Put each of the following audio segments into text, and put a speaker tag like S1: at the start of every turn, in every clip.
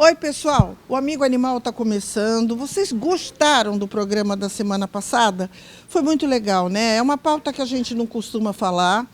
S1: Oi, pessoal. O Amigo Animal está começando. Vocês gostaram do programa da semana passada? Foi muito legal, né? É uma pauta que a gente não costuma falar.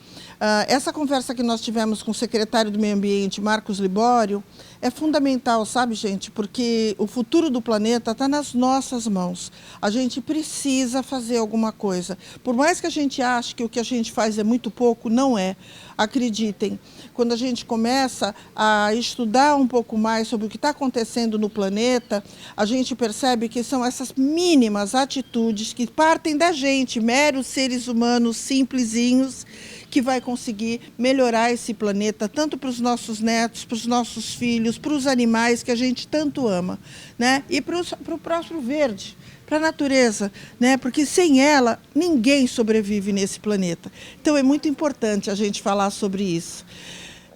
S1: Essa conversa que nós tivemos com o secretário do Meio Ambiente, Marcos Libório, é fundamental, sabe, gente? Porque o futuro do planeta está nas nossas mãos. A gente precisa fazer alguma coisa. Por mais que a gente ache que o que a gente faz é muito pouco, não é. Acreditem, quando a gente começa a estudar um pouco mais sobre o que está acontecendo no planeta, a gente percebe que são essas mínimas atitudes que partem da gente, meros seres humanos simplesinhos, que vai conseguir melhorar esse planeta, tanto para os nossos netos, para os nossos filhos, para os animais que a gente tanto ama, né? E para o próprio verde, para a natureza, né? Porque sem ela ninguém sobrevive nesse planeta. Então é muito importante a gente falar sobre isso.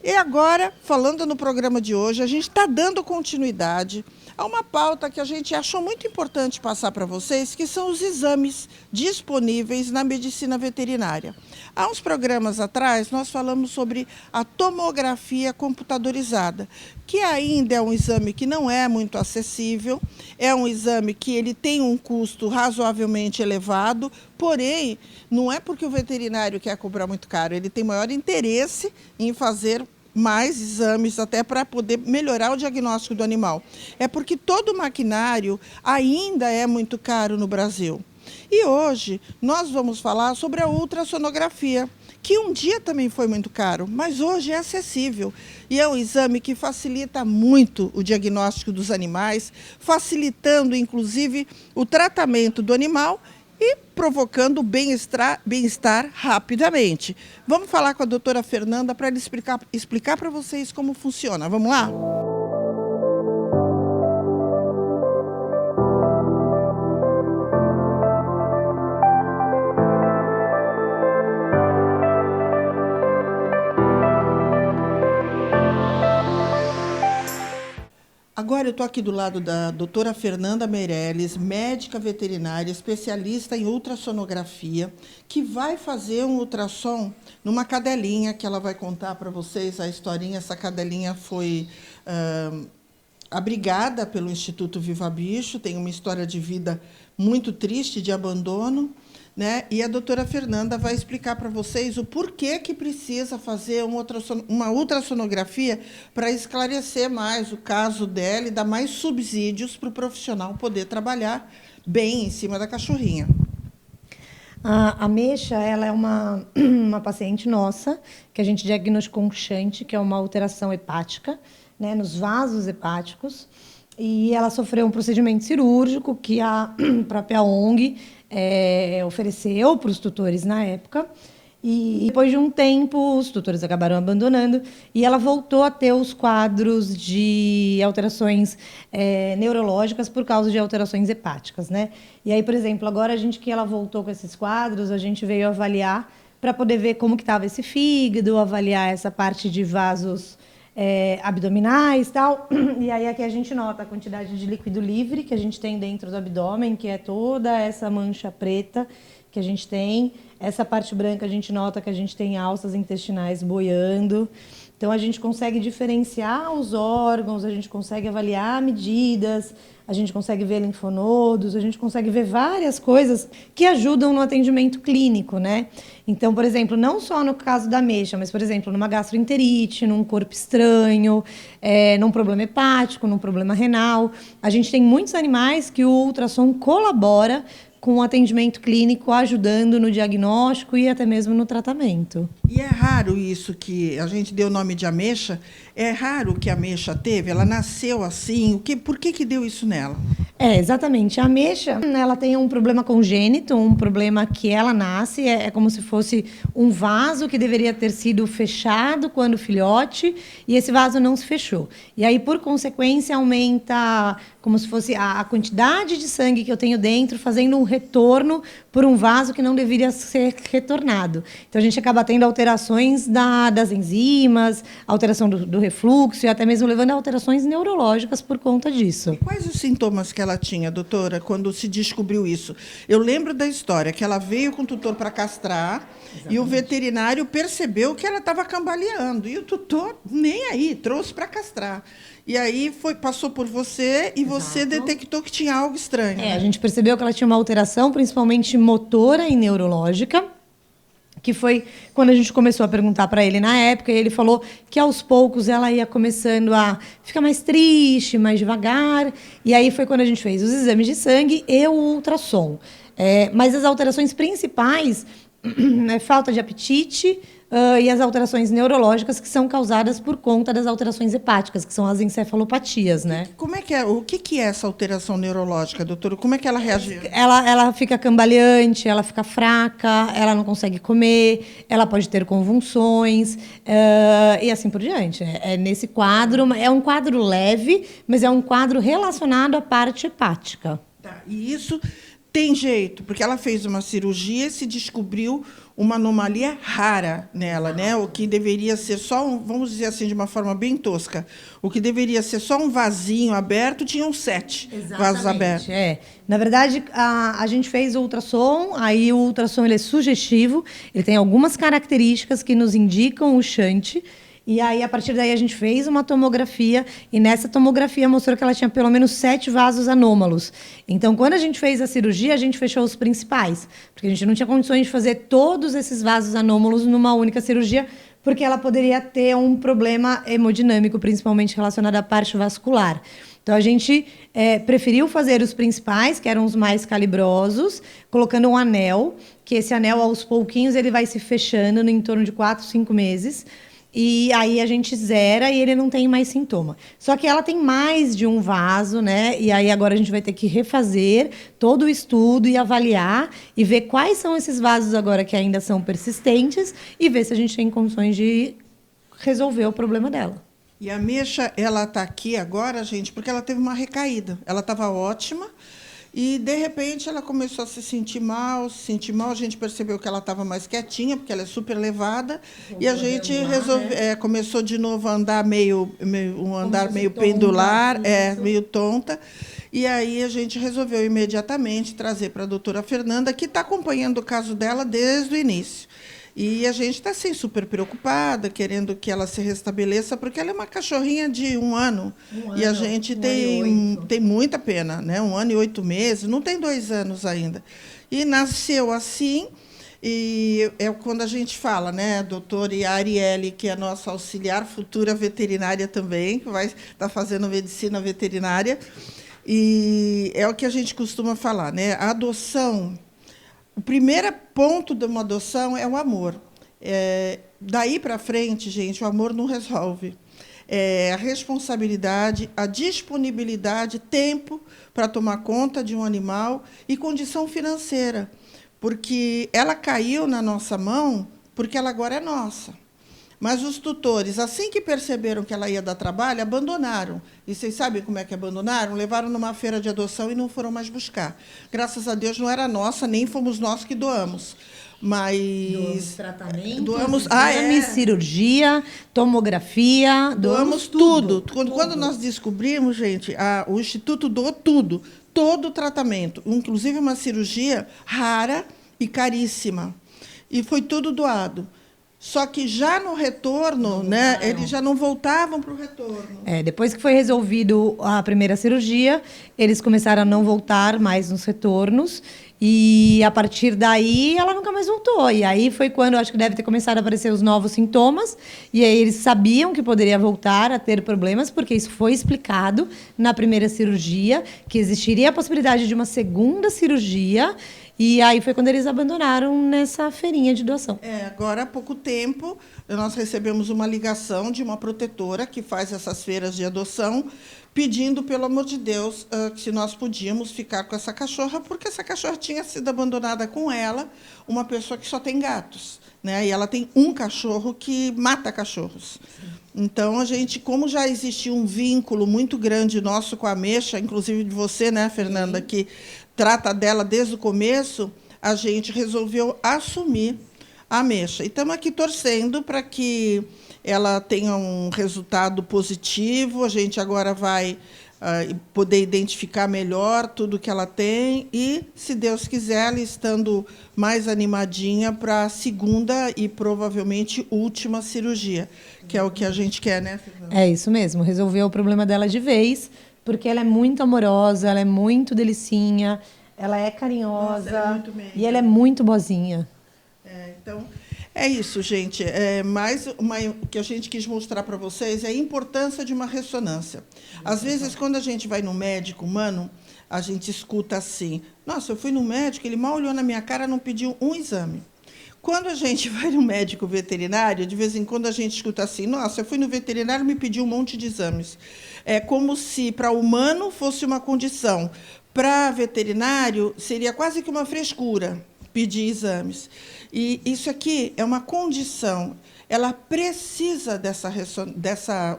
S1: E agora, falando no programa de hoje, a gente está dando continuidade a uma pauta que a gente achou muito importante passar para vocês, que são os exames disponíveis na medicina veterinária. Há uns programas atrás, nós falamos sobre a tomografia computadorizada, que ainda é um exame que não é muito acessível, é um exame que ele tem um custo razoavelmente elevado, porém, não é porque o veterinário quer cobrar muito caro, ele tem maior interesse em fazer mais exames até para poder melhorar o diagnóstico do animal. É porque todo o maquinário ainda é muito caro no Brasil. E hoje nós vamos falar sobre a ultrassonografia, que um dia também foi muito caro, mas hoje é acessível. E é um exame que facilita muito o diagnóstico dos animais, facilitando inclusive o tratamento do animal e provocando bem-estar rapidamente. Vamos falar com a doutora Fernanda para ela explicar para vocês como funciona. Vamos lá? Agora eu estou aqui do lado da doutora Fernanda Meirelles, médica veterinária, especialista em ultrassonografia, que vai fazer um ultrassom numa cadelinha, que ela vai contar para vocês a historinha. Essa cadelinha foi abrigada pelo Instituto Viva Bicho, tem uma história de vida muito triste, de abandono, né? E a doutora Fernanda vai explicar para vocês o porquê que precisa fazer uma ultrassonografia para esclarecer mais o caso dela e dar mais subsídios para o profissional poder trabalhar bem em cima da cachorrinha.
S2: A Mecha, ela é uma paciente nossa, que a gente diagnosticou um shunt, que é uma alteração hepática, né, nos vasos hepáticos, e ela sofreu um procedimento cirúrgico que a própria ONG ofereceu para os tutores na época, e depois de um tempo os tutores acabaram abandonando e ela voltou a ter os quadros de alterações neurológicas por causa de alterações hepáticas, né? E aí, por exemplo, agora que ela voltou com esses quadros, a gente veio avaliar para poder ver como que estava esse fígado, avaliar essa parte de vasos abdominais e tal. E aí aqui a gente nota a quantidade de líquido livre que a gente tem dentro do abdômen, que é toda essa mancha preta que a gente tem. Essa parte branca a gente nota que a gente tem alças intestinais boiando. Então a gente consegue diferenciar os órgãos, a gente consegue avaliar medidas, a gente consegue ver linfonodos, a gente consegue ver várias coisas que ajudam no atendimento clínico, né? Então, por exemplo, não só no caso da Mecha, mas, por exemplo, numa gastroenterite, num corpo estranho, num problema hepático, num problema renal. A gente tem muitos animais que o ultrassom colabora com o atendimento clínico, ajudando no diagnóstico e até mesmo no tratamento.
S1: E é raro isso que a gente deu o nome de ameixa, é raro que a ameixa teve, ela nasceu assim, por que deu isso nela?
S2: Exatamente. A ameixa, ela tem um problema congênito, um problema que ela nasce, é como se fosse um vaso que deveria ter sido fechado quando filhote, e esse vaso não se fechou. E aí, por consequência, aumenta como se fosse a quantidade de sangue que eu tenho dentro, fazendo um retorno por um vaso que não deveria ser retornado. Então, a gente acaba tendo alterações das enzimas, alteração do refluxo e até mesmo levando a alterações neurológicas por conta disso.
S1: E quais os sintomas que ela tinha, doutora, quando se descobriu isso? Eu lembro da história, que ela veio com o tutor para castrar. Exatamente. E o veterinário percebeu que ela estava cambaleando. E o tutor, nem aí, trouxe para castrar. E aí passou por você e você detectou que tinha algo estranho.
S2: A gente percebeu que ela tinha uma alteração, principalmente motora e neurológica, que foi quando a gente começou a perguntar para ele na época, e ele falou que aos poucos ela ia começando a ficar mais triste, mais devagar, e aí foi quando a gente fez os exames de sangue e o ultrassom. Mas as alterações principais é falta de apetite, e as alterações neurológicas que são causadas por conta das alterações hepáticas, que são as encefalopatias, né?
S1: Como é que é? O que é essa alteração neurológica, doutora? Como é que ela reage?
S2: Ela fica cambaleante, ela fica fraca, ela não consegue comer, ela pode ter convulsões, e assim por diante. Nesse quadro, é um quadro leve, mas é um quadro relacionado à parte hepática.
S1: Tá, e isso tem jeito, porque ela fez uma cirurgia e se descobriu uma anomalia rara nela, né? O que deveria ser só vamos dizer assim, de uma forma bem tosca, o que deveria ser só um vasinho aberto, tinham 7 vasos abertos.
S2: Na verdade, a gente fez o ultrassom, aí o ultrassom ele é sugestivo, ele tem algumas características que nos indicam o shunt. E aí, a partir daí, a gente fez uma tomografia, e nessa tomografia mostrou que ela tinha pelo menos 7 vasos anômalos. Então, quando a gente fez a cirurgia, a gente fechou os principais, porque a gente não tinha condições de fazer todos esses vasos anômalos numa única cirurgia, porque ela poderia ter um problema hemodinâmico, principalmente relacionado à parte vascular. Então, a gente preferiu fazer os principais, que eram os mais calibrosos, colocando um anel, que esse anel, aos pouquinhos, ele vai se fechando em torno de 4, 5 meses, e aí a gente zera e ele não tem mais sintoma. Só que ela tem mais de um vaso, né? E aí agora a gente vai ter que refazer todo o estudo e avaliar e ver quais são esses vasos agora que ainda são persistentes e ver se a gente tem condições de resolver o problema dela.
S1: E a Mecha, ela está aqui agora, gente, porque ela teve uma recaída. Ela estava ótima. E, de repente, ela começou a se sentir mal, a gente percebeu que ela estava mais quietinha, porque ela é super levada, e a gente começou de novo a andar meio pendular, meio tonta, e aí a gente resolveu imediatamente trazer para a doutora Fernanda, que está acompanhando o caso dela desde o início. E a gente está assim, super preocupada, querendo que ela se restabeleça, porque ela é uma cachorrinha de 1 ano. E a gente tem muita pena, né? 1 ano e 8 meses, não tem 2 anos ainda. E nasceu assim, e é quando a gente fala, né, doutora Arielle, que é nossa auxiliar, futura veterinária também, que vai estar fazendo medicina veterinária. E é o que a gente costuma falar, né? A adoção. O primeiro ponto de uma adoção é o amor. Daí para frente, gente, o amor não resolve. A responsabilidade, a disponibilidade, tempo para tomar conta de um animal e condição financeira. Porque ela caiu na nossa mão porque ela agora é nossa. Mas os tutores, assim que perceberam que ela ia dar trabalho, abandonaram. E vocês sabem como é que abandonaram? Levaram numa feira de adoção e não foram mais buscar. Graças a Deus não era nossa, nem fomos nós que doamos. Mas
S2: doamos tratamento, exame, cirurgia, tomografia,
S1: doamos tudo. Quando nós descobrimos, gente, o Instituto doou tudo, todo o tratamento, inclusive uma cirurgia rara e caríssima. E foi tudo doado. Só que já no retorno, né, eles já não voltavam para o retorno.
S2: Depois que foi resolvido a primeira cirurgia, eles começaram a não voltar mais nos retornos. E, a partir daí, ela nunca mais voltou. E aí foi quando, acho que deve ter começado a aparecer os novos sintomas. E aí eles sabiam que poderia voltar a ter problemas, porque isso foi explicado na primeira cirurgia, que existiria a possibilidade de uma segunda cirurgia. E aí foi quando eles abandonaram nessa feirinha de doação.
S1: Agora, há pouco tempo, nós recebemos uma ligação de uma protetora que faz essas feiras de adoção, pedindo, pelo amor de Deus, se nós podíamos ficar com essa cachorra, porque essa cachorra tinha sido abandonada com ela, uma pessoa que só tem gatos, né? E ela tem um cachorro que mata cachorros. Sim. Então, a gente, como já existia um vínculo muito grande nosso com a Mecha, inclusive de você, né, Fernanda, que trata dela desde o começo, a gente resolveu assumir a Mecha. E estamos aqui torcendo para que ela tenha um resultado positivo. A gente agora vai e poder identificar melhor tudo que ela tem e, se Deus quiser, ela estando mais animadinha para a segunda e provavelmente última cirurgia, que é o que a gente quer, né, Fernanda?
S2: É isso mesmo, resolveu o problema dela de vez, porque ela é muito amorosa, ela é muito delicinha, ela é carinhosa.
S1: Nossa, ela é muito meiga.
S2: E ela é muito boazinha.
S1: Então, é isso, gente. O que a gente quis mostrar para vocês é a importância de uma ressonância. Às vezes, quando a gente vai no médico humano, a gente escuta assim: nossa, eu fui no médico, ele mal olhou na minha cara, não pediu um exame. Quando a gente vai no médico veterinário, de vez em quando a gente escuta assim: nossa, eu fui no veterinário e me pediu um monte de exames. É como se para o humano fosse uma condição. Para veterinário, seria quase que uma frescura pedir exames. E isso aqui é uma condição. Ela precisa essa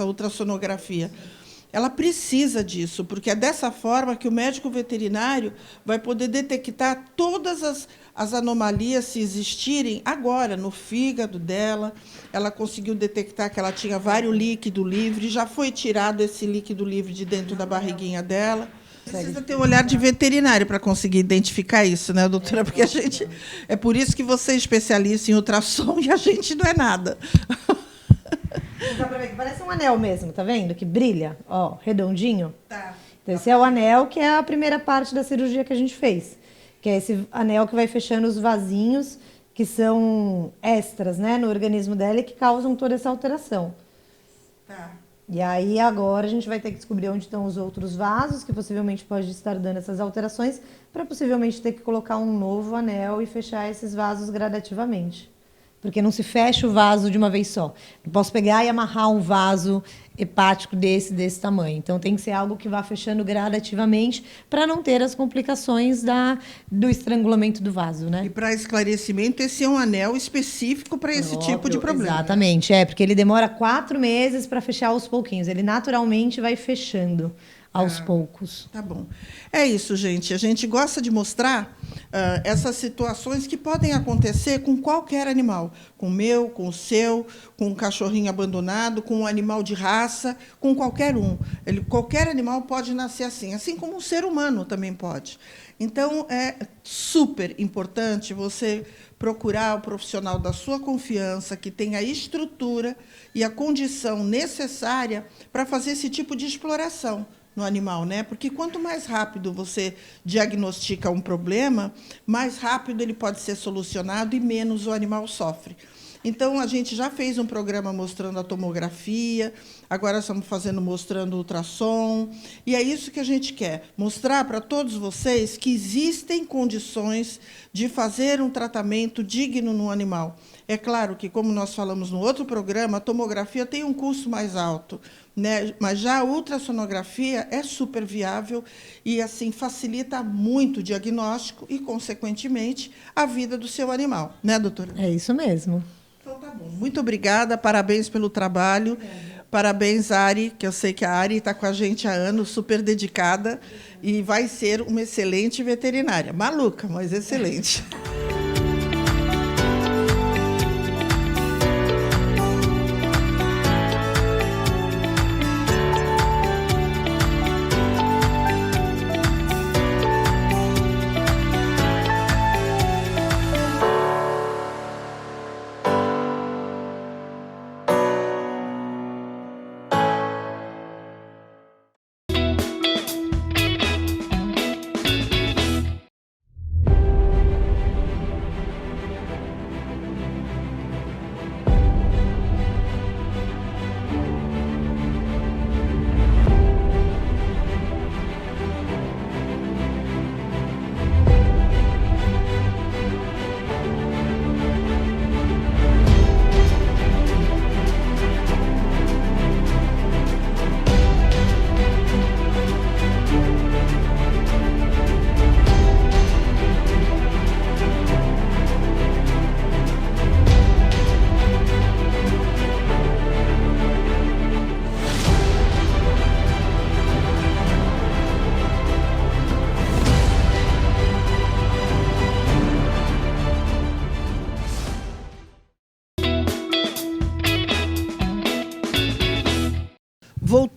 S1: ultrassonografia. Ela precisa disso, porque é dessa forma que o médico veterinário vai poder detectar todas as anomalias, se existirem, agora, no fígado dela. Ela conseguiu detectar que ela tinha vários líquidos livres, já foi tirado esse líquido livre de dentro da barriguinha dela. Precisa ter um olhar de veterinário para conseguir identificar isso, né, doutora? Porque a gente. É por isso que você é especialista em ultrassom e a gente não é nada.
S2: Parece um anel mesmo, tá vendo? Que brilha, ó, redondinho.
S1: Tá.
S2: Então, esse é o anel, que é a primeira parte da cirurgia que a gente fez. Que é esse anel que vai fechando os vasinhos, que são extras, né, no organismo dela e que causam toda essa alteração.
S1: Tá.
S2: E aí, agora, a gente vai ter que descobrir onde estão os outros vasos, que possivelmente pode estar dando essas alterações, para possivelmente ter que colocar um novo anel e fechar esses vasos gradativamente. Porque não se fecha o vaso de uma vez só. Não posso pegar e amarrar um vaso hepático desse tamanho. Então, tem que ser algo que vá fechando gradativamente para não ter as complicações do estrangulamento do vaso, né?
S1: E, para esclarecimento, esse é um anel específico para esse tipo de problema.
S2: Exatamente, porque ele demora 4 meses para fechar aos pouquinhos. Ele naturalmente vai fechando aos poucos.
S1: Tá bom. É isso, gente. A gente gosta de mostrar essas situações que podem acontecer com qualquer animal. Com o meu, com o seu, com um cachorrinho abandonado, com um animal de raça, com qualquer um. Qualquer animal pode nascer assim como um ser humano também pode. Então, é super importante você procurar o profissional da sua confiança, que tenha a estrutura e a condição necessária para fazer esse tipo de exploração no animal, né? Porque quanto mais rápido você diagnostica um problema, mais rápido ele pode ser solucionado e menos o animal sofre. Então, a gente já fez um programa mostrando a tomografia, agora estamos mostrando o ultrassom, e é isso que a gente quer, mostrar para todos vocês que existem condições de fazer um tratamento digno no animal. É claro que, como nós falamos no outro programa, a tomografia tem um custo mais alto, né? Mas já a ultrassonografia é super viável e assim facilita muito o diagnóstico e, consequentemente, a vida do seu animal, né, doutora?
S2: É isso mesmo.
S1: Então tá bom. Muito obrigada, parabéns pelo trabalho. Parabéns, Ari, que eu sei que a Ari está com a gente há anos, super dedicada, e vai ser uma excelente veterinária. Maluca, mas excelente.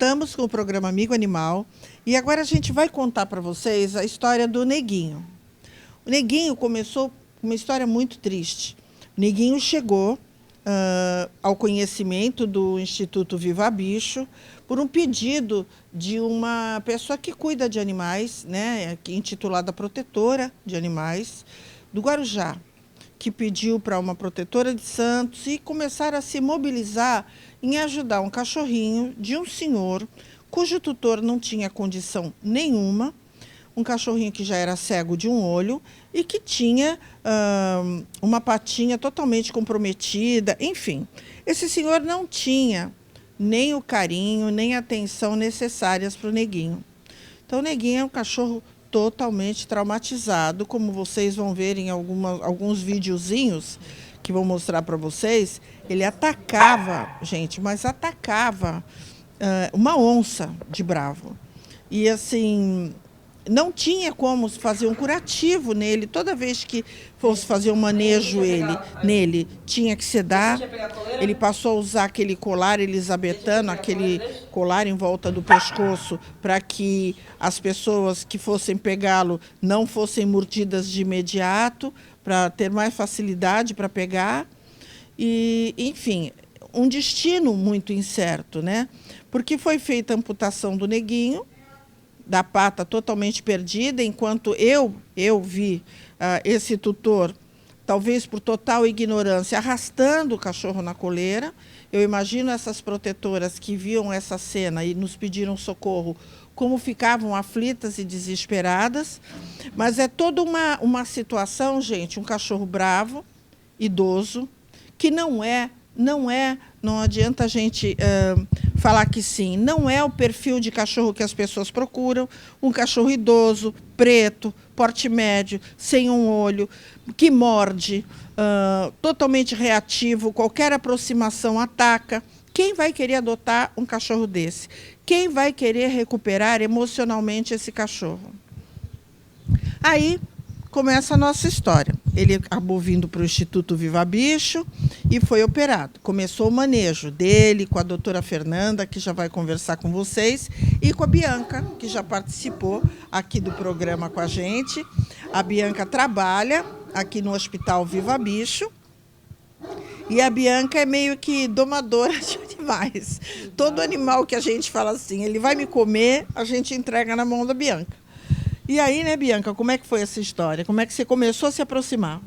S1: voltamos com o programa Amigo Animal e agora a gente vai contar para vocês a história do Neguinho. O Neguinho começou com uma história muito triste. O Neguinho chegou ao conhecimento do Instituto Viva Bicho por um pedido de uma pessoa que cuida de animais, né, intitulada Protetora de Animais, do Guarujá, que pediu para uma protetora de Santos e começaram a se mobilizar em ajudar um cachorrinho de um senhor cujo tutor não tinha condição nenhuma, um cachorrinho que já era cego de um olho e que tinha uma patinha totalmente comprometida, enfim. Esse senhor não tinha nem o carinho, nem a atenção necessárias para o Neguinho. Então, o Neguinho é um cachorro totalmente traumatizado, como vocês vão ver em alguns videozinhos que vou mostrar para vocês. Ele atacava, gente, mas atacava uma onça de bravo. E assim, não tinha como fazer um curativo nele. Toda vez que fosse fazer um manejo nele, tinha que sedar. Ele passou a usar aquele colar elisabetano, aquele colar em volta do pescoço, para que as pessoas que fossem pegá-lo não fossem mordidas de imediato, para ter mais facilidade para pegar. E, enfim, um destino muito incerto, né? Porque foi feita a amputação do Neguinho, da pata totalmente perdida, enquanto eu vi esse tutor, talvez por total ignorância, arrastando o cachorro na coleira. Eu imagino essas protetoras que viam essa cena e nos pediram socorro, como ficavam aflitas e desesperadas. Mas é toda uma situação, gente, um cachorro bravo, idoso, que não adianta a gente falar que sim, não é o perfil de cachorro que as pessoas procuram, um cachorro idoso, preto, porte médio, sem um olho, que morde, totalmente reativo, qualquer aproximação ataca. Quem vai querer adotar um cachorro desse? Quem vai querer recuperar emocionalmente esse cachorro? Aí começa a nossa história. Ele acabou vindo para o Instituto Viva Bicho e foi operado. Começou o manejo dele com a doutora Fernanda, que já vai conversar com vocês, e com a Bianca, que já participou aqui do programa com a gente. A Bianca trabalha aqui no Hospital Viva Bicho e a Bianca é meio que domadora de animais. Todo animal que a gente fala assim, ele vai me comer, a gente entrega na mão da Bianca. E aí, né, Bianca, como é que foi essa história? Como é que você começou a se aproximar?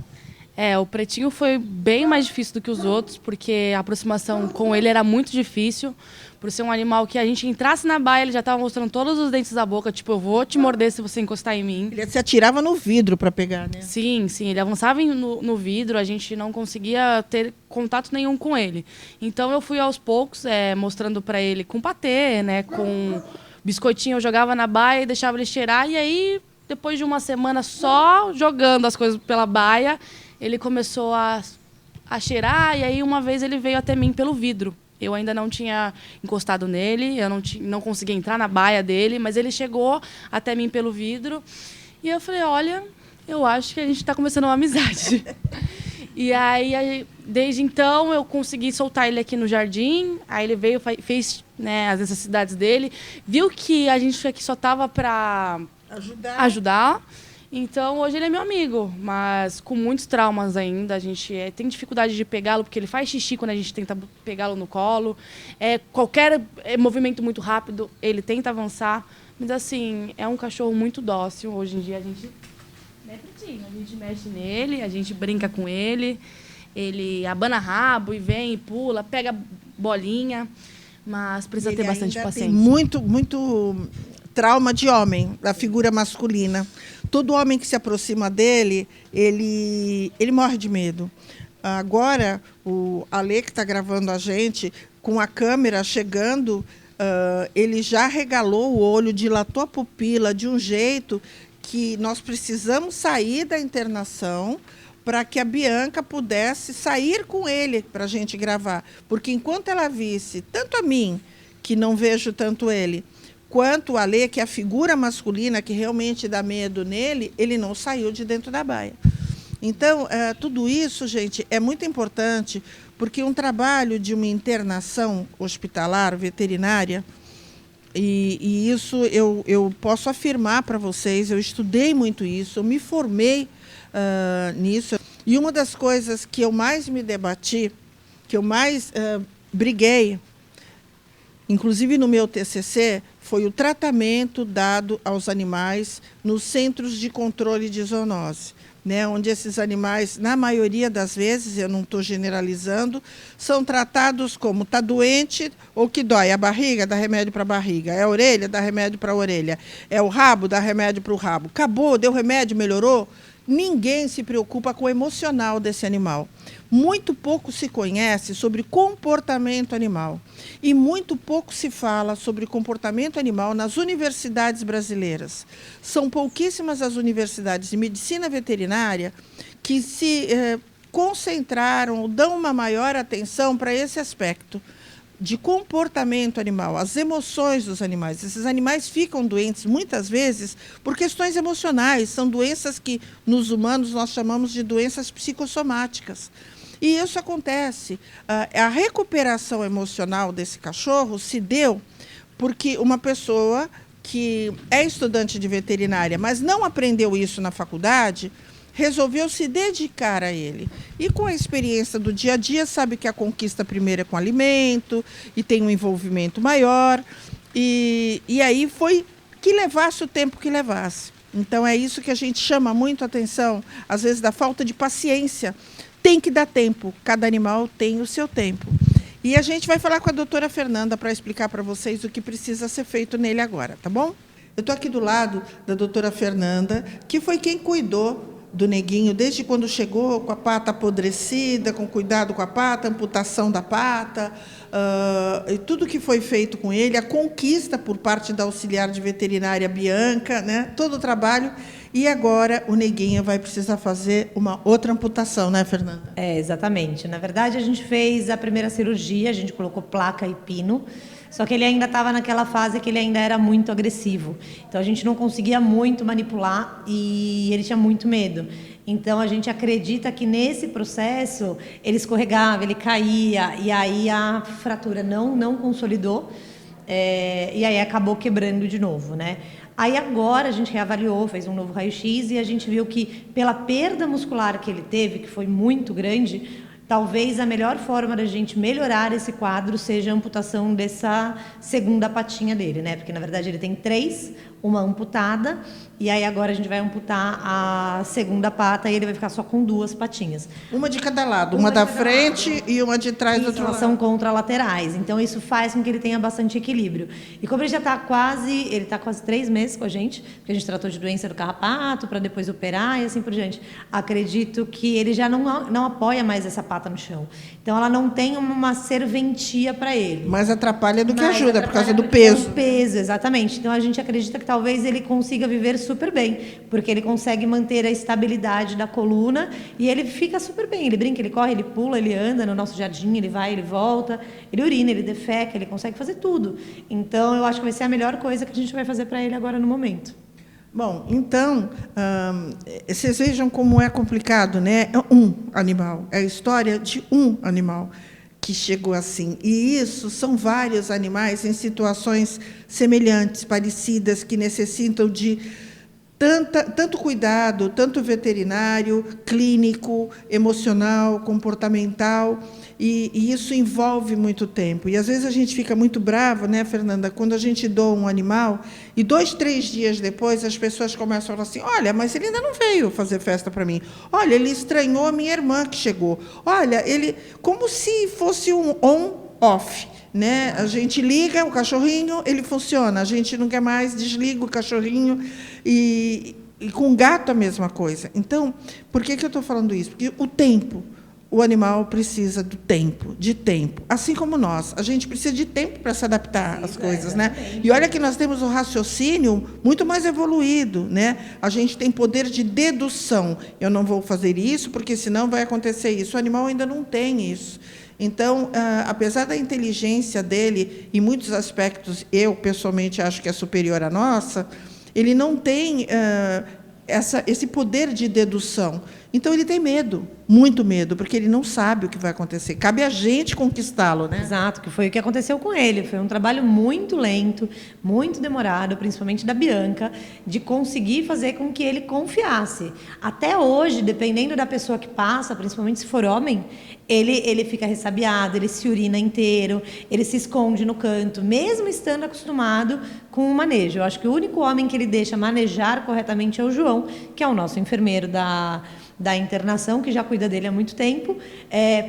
S3: O Pretinho foi bem mais difícil do que os outros, porque a aproximação com ele era muito difícil, por ser um animal que a gente entrasse na baia, ele já estava mostrando todos os dentes da boca, tipo, eu vou te morder se você encostar em mim.
S1: Ele se atirava no vidro para pegar, né?
S3: Sim, ele avançava no vidro, a gente não conseguia ter contato nenhum com ele. Então eu fui aos poucos mostrando para ele com patê, né, com biscoitinho, eu jogava na baia e deixava ele cheirar, e aí, depois de uma semana só jogando as coisas pela baia, ele começou a cheirar, e aí uma vez ele veio até mim pelo vidro. Eu ainda não tinha encostado nele, eu não conseguia entrar na baia dele, mas ele chegou até mim pelo vidro, e eu falei, olha, eu acho que a gente está começando uma amizade. E aí, desde então, eu consegui soltar ele aqui no jardim. Aí ele veio, fez, né, as necessidades dele. Viu que a gente aqui só estava para ajudar. Então, hoje ele é meu amigo, mas com muitos traumas ainda. A gente tem dificuldade de pegá-lo, porque ele faz xixi quando a gente tenta pegá-lo no colo. Qualquer movimento muito rápido, ele tenta avançar. Mas, assim, é um cachorro muito dócil. Hoje em dia, a gente mexe nele, a gente brinca com ele, ele abana rabo e vem e pula, pega bolinha, mas precisa ter bastante paciência.
S1: Tem muito trauma de homem, da figura masculina. Todo homem que se aproxima dele, ele morre de medo. Agora, o Ale, que está gravando a gente, com a câmera chegando, ele já regalou o olho, dilatou a pupila de um jeito que nós precisamos sair da internação para que a Bianca pudesse sair com ele para a gente gravar. Porque enquanto ela visse, tanto a mim, que não vejo tanto ele, quanto o Ale, que é a figura masculina que realmente dá medo nele, ele não saiu de dentro da baia. Então, tudo isso, gente, é muito importante, porque um trabalho de uma internação hospitalar, veterinária, E isso eu posso afirmar para vocês, eu estudei muito isso, eu me formei nisso. E uma das coisas que eu mais me debati, que eu mais briguei, inclusive no meu TCC, foi o tratamento dado aos animais nos centros de controle de zoonose, né, onde esses animais, na maioria das vezes, eu não estou generalizando, são tratados como está doente ou que dói a barriga, dá remédio para a barriga, é a orelha, dá remédio para a orelha, é o rabo, dá remédio para o rabo. Acabou, deu remédio, melhorou? Ninguém se preocupa com o emocional desse animal. Muito pouco se conhece sobre comportamento animal e muito pouco se fala sobre comportamento animal nas universidades brasileiras. São pouquíssimas as universidades de medicina veterinária que se concentraram ou dão uma maior atenção para esse aspecto de comportamento animal, as emoções dos animais. Esses animais ficam doentes, muitas vezes, por questões emocionais. São doenças que, nos humanos, nós chamamos de doenças psicossomáticas. E isso acontece. A recuperação emocional desse cachorro se deu porque uma pessoa que é estudante de veterinária, mas não aprendeu isso na faculdade, resolveu se dedicar a ele. E com a experiência do dia a dia, sabe que a conquista primeiro é com alimento, e tem um envolvimento maior, e aí foi que levasse o tempo que levasse. Então é isso que a gente chama muito a atenção, às vezes da falta de paciência. Tem que dar tempo, cada animal tem o seu tempo. E a gente vai falar com a doutora Fernanda para explicar para vocês o que precisa ser feito nele agora, tá bom? Eu estou aqui do lado da doutora Fernanda, que foi quem cuidou do Neguinho desde quando chegou, com a pata apodrecida, com cuidado com a pata, amputação da pata, e tudo que foi feito com ele, a conquista por parte da auxiliar de veterinária Bianca, né? Todo o trabalho. E agora o Neguinho vai precisar fazer uma outra amputação, né, Fernanda?
S2: Exatamente. Na verdade, a gente fez a primeira cirurgia, a gente colocou placa e pino, só que ele ainda estava naquela fase que ele ainda era muito agressivo. Então, a gente não conseguia muito manipular e ele tinha muito medo. Então, a gente acredita que nesse processo ele escorregava, ele caía, e aí a fratura não consolidou, e aí acabou quebrando de novo, né? Aí agora a gente reavaliou, fez um novo raio-x e a gente viu que pela perda muscular que ele teve, que foi muito grande, talvez a melhor forma da gente melhorar esse quadro seja a amputação dessa segunda patinha dele, né? Porque na verdade ele tem 3, uma amputada, e aí agora a gente vai amputar a segunda pata e ele vai ficar só com 2 patinhas.
S1: Uma de cada lado, uma da frente e uma de trás do outro lado.
S2: São contralaterais, então isso faz com que ele tenha bastante equilíbrio. E como ele já está ele está quase 3 meses com a gente, porque a gente tratou de doença do carrapato, para depois operar e assim por diante, acredito que ele já não apoia mais essa pata no chão. Então ela não tem uma serventia para ele.
S1: Mais atrapalha do que ajuda, por causa do peso.
S2: O peso, exatamente. Então a gente acredita que talvez ele consiga viver super bem, porque ele consegue manter a estabilidade da coluna e ele fica super bem. Ele brinca, ele corre, ele pula, ele anda no nosso jardim, ele vai, ele volta, ele urina, ele defeca, ele consegue fazer tudo. Então eu acho que vai ser a melhor coisa que a gente vai fazer para ele agora no momento.
S1: Bom, então, vocês vejam como é complicado, né? É um animal, é a história de um animal que chegou assim. E isso são vários animais em situações semelhantes, parecidas, que necessitam de tanto cuidado, tanto veterinário, clínico, emocional, comportamental, e isso envolve muito tempo. E às vezes a gente fica muito bravo, né, Fernanda, quando a gente doa um animal e 2, 3 dias depois as pessoas começam a falar assim: olha, mas ele ainda não veio fazer festa para mim. Olha, ele estranhou a minha irmã que chegou. Olha, ele, como se fosse um on-off. Né? A gente liga o cachorrinho, ele funciona, a gente não quer mais, desliga o cachorrinho, e com o gato a mesma coisa. Então, por que eu estou falando isso? Porque o animal precisa do tempo, de tempo, assim como nós. A gente precisa de tempo para se adaptar às coisas, né? E olha que nós temos um raciocínio muito mais evoluído, né? A gente tem poder de dedução. Eu não vou fazer isso, porque senão vai acontecer isso. O animal ainda não tem isso. Então, apesar da inteligência dele, em muitos aspectos, eu, pessoalmente, acho que é superior à nossa, ele não tem esse poder de dedução. Então, ele tem medo, muito medo, porque ele não sabe o que vai acontecer. Cabe a gente conquistá-lo, né?
S2: Exato, que foi o que aconteceu com ele. Foi um trabalho muito lento, muito demorado, principalmente da Bianca, de conseguir fazer com que ele confiasse. Até hoje, dependendo da pessoa que passa, principalmente se for homem, ele fica ressabiado, ele se urina inteiro, ele se esconde no canto, mesmo estando acostumado com o manejo. Eu acho que o único homem que ele deixa manejar corretamente é o João, que é o nosso enfermeiro da internação, que já cuida dele há muito tempo,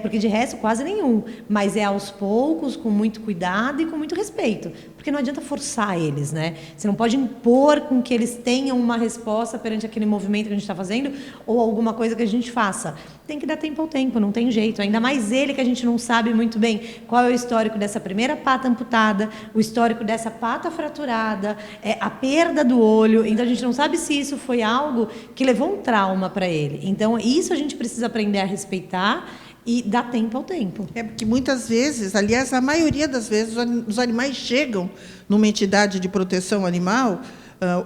S2: porque de resto quase nenhum, mas é aos poucos, com muito cuidado e com muito respeito, porque não adianta forçar eles, né? Você não pode impor com que eles tenham uma resposta perante aquele movimento que a gente está fazendo ou alguma coisa que a gente faça. Tem que dar tempo ao tempo, não tem jeito. Ainda mais ele, que a gente não sabe muito bem qual é o histórico dessa primeira pata amputada, o histórico dessa pata fraturada, a perda do olho. Então, a gente não sabe se isso foi algo que levou um trauma para ele. Então, isso a gente precisa aprender a respeitar e dar tempo ao tempo.
S1: É porque muitas vezes, aliás, a maioria das vezes, os animais chegam numa entidade de proteção animal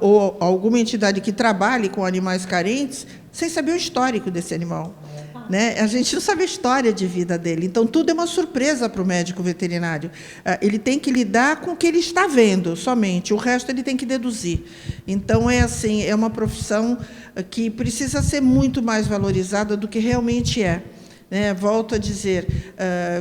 S1: ou alguma entidade que trabalhe com animais carentes sem saber o histórico desse animal. Né? A gente não sabe a história de vida dele. Então, tudo é uma surpresa para o médico veterinário. Ele tem que lidar com o que ele está vendo, somente. O resto ele tem que deduzir. Então, é uma profissão que precisa ser muito mais valorizada do que realmente é. Volto a dizer,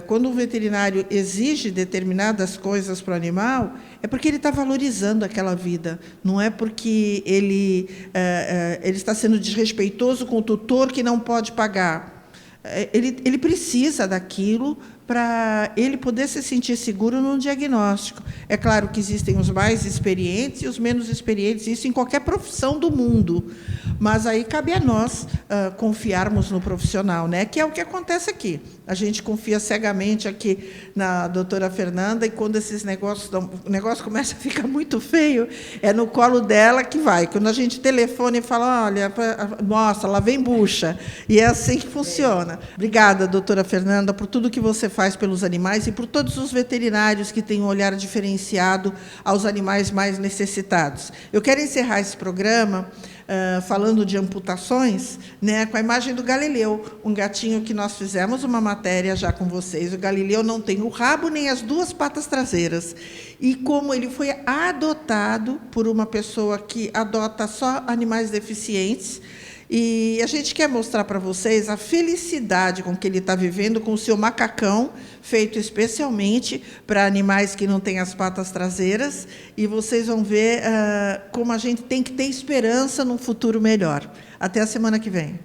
S1: quando o veterinário exige determinadas coisas para o animal, é porque ele está valorizando aquela vida, não é porque ele está sendo desrespeitoso com o tutor que não pode pagar. Ele precisa daquilo para ele poder se sentir seguro no diagnóstico. É claro que existem os mais experientes e os menos experientes, isso em qualquer profissão do mundo. Mas aí cabe a nós confiarmos no profissional, né? Que é o que acontece aqui. A gente confia cegamente aqui na doutora Fernanda, e quando o negócio começa a ficar muito feio, é no colo dela que vai. Quando a gente telefona e fala, olha, nossa, lá vem bucha. E é assim que funciona. Obrigada, doutora Fernanda, por tudo que você faz pelos animais e por todos os veterinários que têm um olhar diferenciado aos animais mais necessitados. Eu quero encerrar esse programa falando de amputações, né, com a imagem do Galileu, um gatinho que nós fizemos uma matéria já com vocês. O Galileu não tem o rabo nem as duas patas traseiras. E como ele foi adotado por uma pessoa que adota só animais deficientes, e a gente quer mostrar para vocês a felicidade com que ele está vivendo com o seu macacão, feito especialmente para animais que não têm as patas traseiras, e vocês vão ver como a gente tem que ter esperança num futuro melhor. Até a semana que vem.